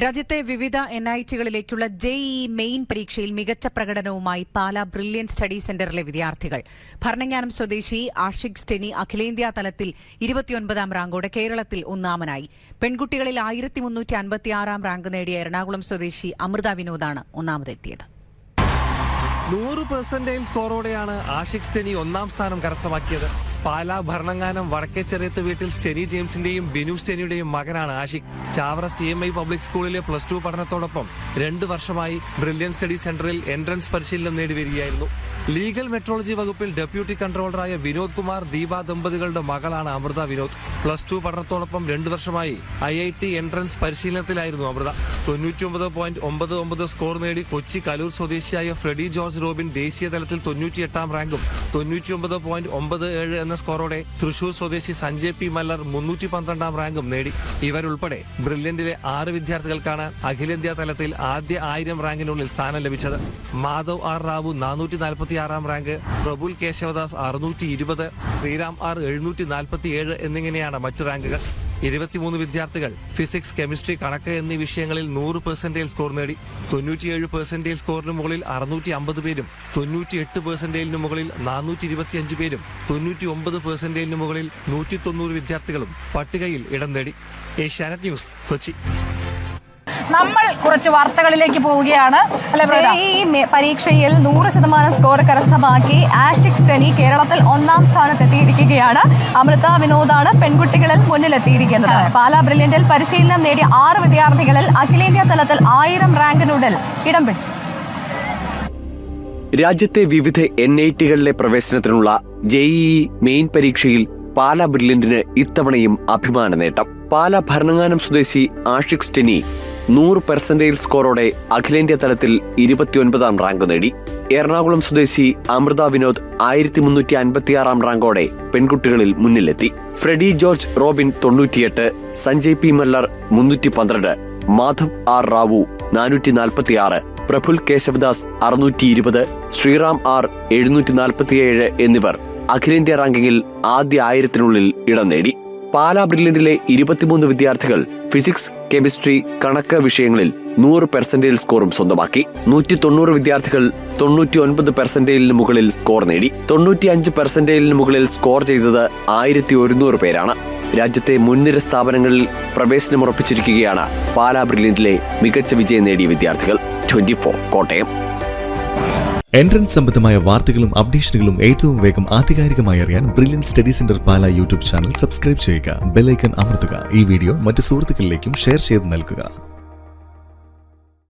രാജ്യത്തെ വിവിധ NIT-കളിലേക്കുള്ള JEE main പരീക്ഷയിൽ മികച്ച പ്രകടനവുമായി പാലാ ബ്രില്യൻ സ്റ്റഡി സെന്ററിലെ വിദ്യാർത്ഥികൾ. ഭരണങ്ങാനം സ്വദേശി ആഷിഖ് സ്റ്റെനി അഖിലേന്ത്യാ തലത്തിൽ 29ാം റാങ്കോടെ കേരളത്തിൽ ഒന്നാമനായി. പെൺകുട്ടികളിൽ 1356ാം റാങ്ക് നേടിയ എറണാകുളം സ്വദേശി അമൃത വിനോദാണ് ഒന്നാമതെത്തിയത്. 100% സ്കോറോടെയാണ് ആഷിഖ് സ്റ്റെനി ഒന്നാം സ്ഥാനം കരസ്ഥമാക്കിയത്. പാലാ ഭരണങ്ങാനം വടക്കേച്ചെറിയത്ത് വീട്ടിൽ സ്റ്റെനി ജെയിംസിന്റെയും ബിനു സ്റ്റെനിയുടെയും മകനാണ് ആഷിഖ്. ചാവറ CMI പബ്ലിക് സ്കൂളിലെ +2 പഠനത്തോടൊപ്പം 2 വർഷമായി ബ്രില്യൻ സ്റ്റഡി സെന്ററിൽ എൻട്രൻസ് പരിശീലനം നേടി വരികയായിരുന്നു. ലീഗൽ മെട്രോളജി വകുപ്പിൽ ഡെപ്യൂട്ടി കൺട്രോളറായ വിനോദ് കുമാർ ദീപ ദമ്പതികളുടെ മകളാണ് അമൃത വിനോദ്. +2 പഠനത്തോടൊപ്പം 2 വർഷമായി IIT എൻട്രൻസ് പരിശീലനത്തിലായിരുന്നു അമൃത. 99.99 സ്കോർ നേടി കൊച്ചി കലൂർ സ്വദേശിയായ ഫ്രെഡി ജോർജ് റോബിൻ ദേശീയ തലത്തിൽ 98ാം റാങ്കും 99.97 എന്ന സ്കോറോടെ തൃശൂർ സ്വദേശി സഞ്ജയ് P. മല്ലർ 312ാം റാങ്കും നേടി. ഇവരുൾപ്പെടെ ബ്രില്യന്റിലെ 6 വിദ്യാർത്ഥികൾക്കാണ് അഖിലേന്ത്യാ തലത്തിൽ ആദ്യ 1000 റാങ്കിനുള്ളിൽ സ്ഥാനം ലഭിച്ചത്. മാധവ് R. റാവു 446ാം റാങ്ക്, പ്രബുൽ കേശവദാസ് 620, ശ്രീറാം R. 747 എന്നിങ്ങനെയാണ് മറ്റു റാങ്കുകൾ. 23 വിദ്യാർത്ഥികൾ ഫിസിക്സ്, കെമിസ്ട്രി, കണക്ക് എന്നീ വിഷയങ്ങളിൽ 100% സ്കോർ നേടി. 97% സ്കോറിന് മുകളിൽ 650 പേരും 98%-ന് മുകളിൽ 425 പേരും 99%-ന് മുകളിൽ 190 വിദ്യാർത്ഥികളും പട്ടികയിൽ ഇടം നേടി. ഏഷ്യാനെറ്റ് ന്യൂസ്, കൊച്ചി. നമ്മൾ കുറച്ച് വാർത്തകളിലേക്ക് പോവുകയാണ്. ഈ പരീക്ഷയിൽ 100% സ്കോർ കരസ്ഥമാക്കി ആഷിഖ് സ്റ്റെനി കേരളത്തിൽ ഒന്നാം സ്ഥാനത്തെത്തിയിരിക്കുകയാണ്. അമൃത വിനോദാണ് പെൺകുട്ടികളിൽ മുന്നിലെത്തിയിരിക്കുന്നത്. പാലാ ബ്രില്യന്റിൽ പരിശീലനം നേടിയ 6 വിദ്യാർത്ഥികളിൽ അഖിലേന്ത്യാ തലത്തിൽ 1000 റാങ്കിനുള്ളിൽ ഇടം പിടിച്ചു. രാജ്യത്തെ വിവിധ NIT-കളിലെ പ്രവേശനത്തിനുള്ള JEE മെയിൻ പരീക്ഷയിൽ പാലാ ബ്രില്യന്റിന് ഇത്തവണയും അഭിമാന നേട്ടം. പാലാ ഭരണങ്ങാനം സ്വദേശി ആഷിഖ് സ്റ്റെനി 100% സ്കോറോടെ അഖിലേന്ത്യാ തലത്തിൽ 29ാം റാങ്ക് നേടി. എറണാകുളം സ്വദേശി അമൃത വിനോദ് 1356ാം റാങ്കോടെ പെൺകുട്ടികളിൽ മുന്നിലെത്തി. Freddy George Robin 98, Sanjay P. Mallar 312, Madhav R. Rao 446, Praful Keshavadas 620, Sreeram R. 747 എന്നിവർ അഖിലേന്ത്യാ റാങ്കിങ്ങിൽ ആദ്യ 1000-നുള്ളിൽ ഇടം നേടി. പാലാ ബ്രില്യന്റിലെ 23 വിദ്യാർത്ഥികൾ ഫിസിക്സ്, കെമിസ്ട്രി, കണക്ക് വിഷയങ്ങളിൽ 100% സ്കോറും സ്വന്തമാക്കി. 190 വിദ്യാർത്ഥികൾ 99%-ന് മുകളിൽ സ്കോർ നേടി. 95%-ന് മുകളിൽ സ്കോർ ചെയ്തത് 1100 പേരാണ്. രാജ്യത്തെ മുൻനിര സ്ഥാപനങ്ങളിൽ പ്രവേശനമുറപ്പിച്ചിരിക്കുകയാണ് പാലാ ബ്രില്യന്റിലെ മികച്ച വിജയം നേടിയ വിദ്യാർത്ഥികൾ. 24 കോട്ടയം. എൻട്രൻസ് സംബന്ധമായ വാർത്തകളും അപ്ഡേഷനുകളും ഏറ്റവും വേഗം ആധികാരികമായി അറിയാൻ brilliant study centre Pala YouTube channel subscribe ചെയ്യുക. ബെൽ ഐക്കൺ അമർത്തുക. ഈ വീഡിയോ മറ്റു സുഹൃത്തുക്കളിലേക്കും ഷെയർ ചെയ്ത് നൽകുക.